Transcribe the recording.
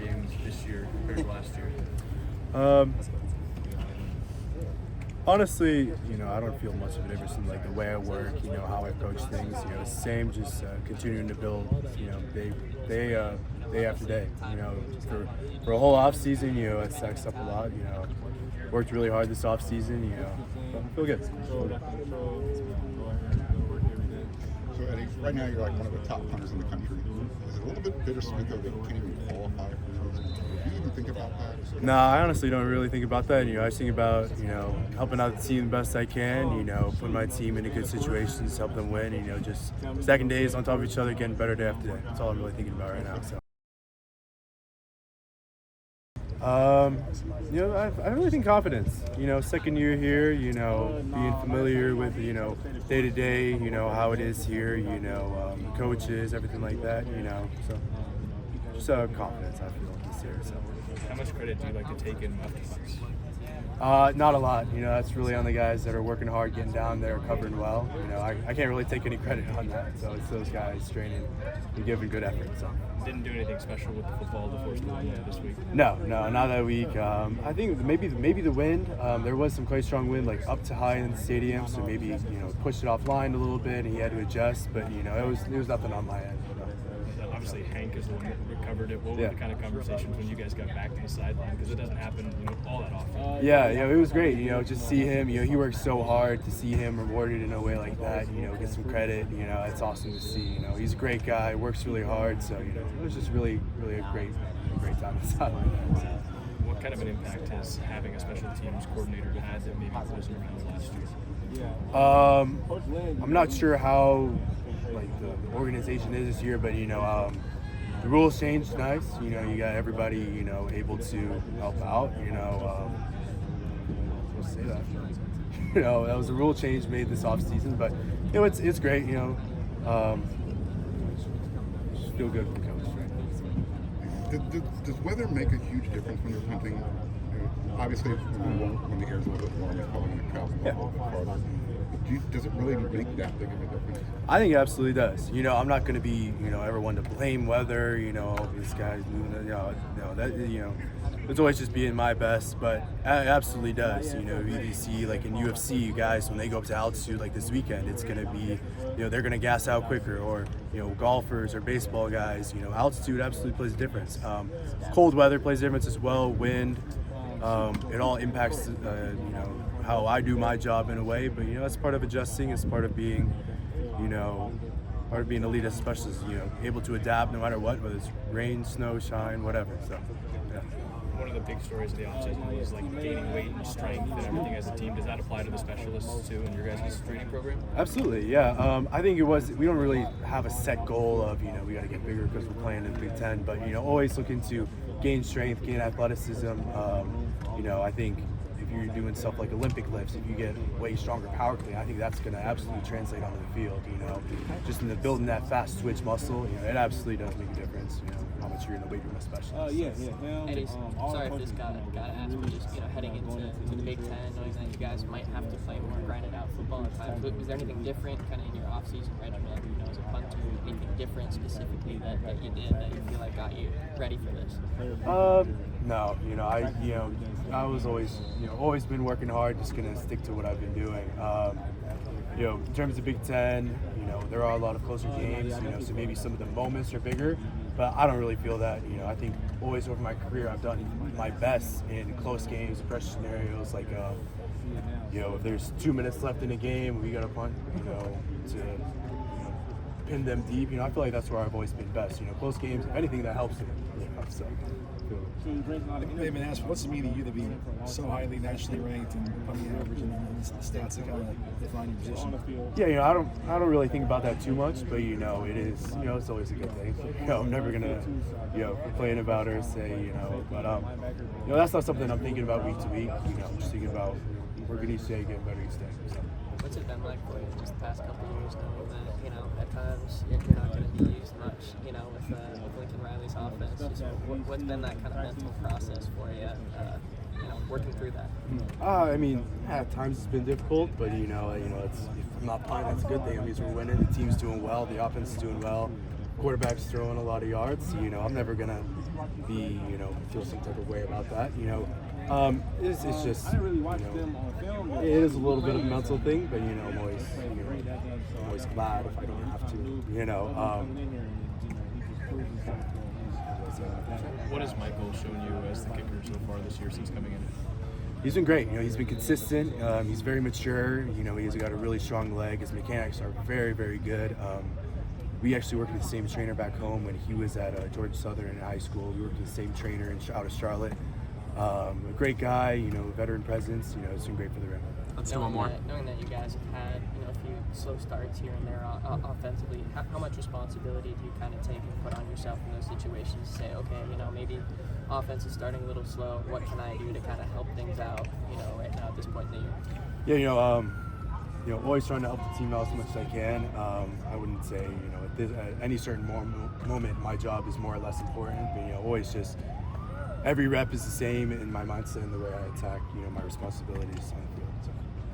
games this year compared to last year? Honestly, I don't feel much of a difference in like the way I work, how I approach things. It's the same, just continuing to build, day after day. For a whole off season, it stacks up a lot. Worked really hard this off season. Feel good. So Eddie, right now you're like one of the top punters in the country. Is it a little bit bittersweet though that you can't even qualify for Trojan? Do you even think about that? No, I honestly don't really think about that. I just think about, helping out the team the best I can, putting my team into good situations, help them win, just stacking days on top of each other, getting better day after day. That's all I'm really thinking about right now. So. I really think confidence. Second year here, being familiar with, day to day, how it is here, coaches, everything like that, so just confidence, I feel, this year. So. How much credit do you like to take in lefty punts? Not a lot. That's really on the guys that are working hard, getting down there, covering well. I can't really take any credit on that. So it's those guys training and giving good effort. So. Didn't do anything special with the football to force the win this week? No, not that week. I think maybe the wind. There was some quite strong wind, like up to high in the stadium, so maybe pushed it offline a little bit, and he had to adjust. But it was nothing on my end. Obviously, Hank is the one that recovered it. What were the kind of conversations when you guys got back to the sideline? Because it doesn't happen all that often. Yeah, it was great. Just see him. He worked so hard. To see him rewarded in a way like that, get some credit. It's awesome to see. He's a great guy. Works really hard. So it was just really a great time on the sideline. What kind of an impact has having a special teams coordinator had that maybe wasn't around last year? I'm not sure how the organization is this year, but the rules changed nice. You got everybody able to help out. Let's say that. That was a rule change made this off season, but it's great. Just feel good for the coach. Right? Does weather make a huge difference when you're punting? Obviously, when the air's a little bit warm, it's probably going to travel a little bit farther. Does it really make that big of a difference? I think it absolutely does. I'm not going to be, ever one to blame weather. This guy's moving. It's always just being my best, but it absolutely does. You see, like in UFC, guys when they go up to altitude like this weekend, it's going to be, they're going to gas out quicker. Or golfers or baseball guys, altitude absolutely plays a difference. Cold weather plays a difference as well. Wind. It all impacts, how I do my job in a way, but it's part of adjusting. It's part of being, part of being elite as a specialist. Able to adapt no matter what, whether it's rain, snow, shine, whatever. So, yeah. One of the big stories of the offseason was like gaining weight and strength and everything as a team. Does that apply to the specialists too in your guys' training program? Absolutely, yeah. I think we don't really have a set goal of we got to get bigger because we're playing in the Big Ten, but always looking to gain strength, gain athleticism. I think if you're doing stuff like Olympic lifts, if you get way stronger power clean, I think that's going to absolutely translate onto the field. Just in the building that fast twitch muscle, it absolutely does make a difference. How much you're in the weight room, especially. Eddie, sorry if this got asked, but just heading into the Big Ten, knowing that you guys might have to play more grinded out football at times. Was there anything different, kind of in your off-season regimen? As a punter, anything different specifically that you did that you feel like got you ready for this? No, I was always been working hard, just gonna stick to what I've been doing. In terms of Big Ten, there are a lot of closer games, so maybe some of the moments are bigger, but I don't really feel that. I think always over my career I've done my best in close games, pressure scenarios, like if there's 2 minutes left in a game, we gotta punt, to pin them deep. I feel like that's where I've always been best. Close games, anything that helps them. So. They've been asked, what's it mean to you to be so highly nationally ranked and on the average and the stats that kind of define your position? Yeah, I don't really think about that too much, but it is, it's always a good thing. I'm never gonna, complain about it or say, but that's not something I'm thinking about week to week. I'm just thinking about working each day, getting better each day. So. What's it been like for you just the past couple of years, knowing that, at times you're not going to be used much, with Lincoln Riley's offense? Just what's been that kind of mental process for you, working through that? At times it's been difficult, but if I'm not playing, that's a good thing. It means we're winning, the team's doing well, the offense is doing well, quarterback's throwing a lot of yards. I'm never gonna be, you know, feel some type of way about that. You know, it's just, you know, it is a little bit of a mental thing, but you know, I'm always glad if I don't have to. You know. What has Michael shown you as the kicker so far this year since coming in? He's been great. You know, he's been consistent. He's very mature. You know, he's got a really strong leg. His mechanics are very, very good. We actually worked with the same trainer back home when he was at Georgia Southern in high school. We worked with the same trainer out of Charlotte. A great guy. You know, veteran presence. You know, it's been great for the Rim. Let's do one more. Knowing that you guys have had, you know, a few slow starts here and there offensively, how much responsibility do you kind of take and put on yourself in those situations? Say, okay, you know, maybe offense is starting a little slow. What can I do to kind of help things out, you know, right now at this point in the year? Yeah, you know, always trying to help the team out as much as I can. I wouldn't say, you know, at any certain moment, my job is more or less important. But you know, always just every rep is the same in my mindset and the way I attack, you know, my responsibilities on the field. So.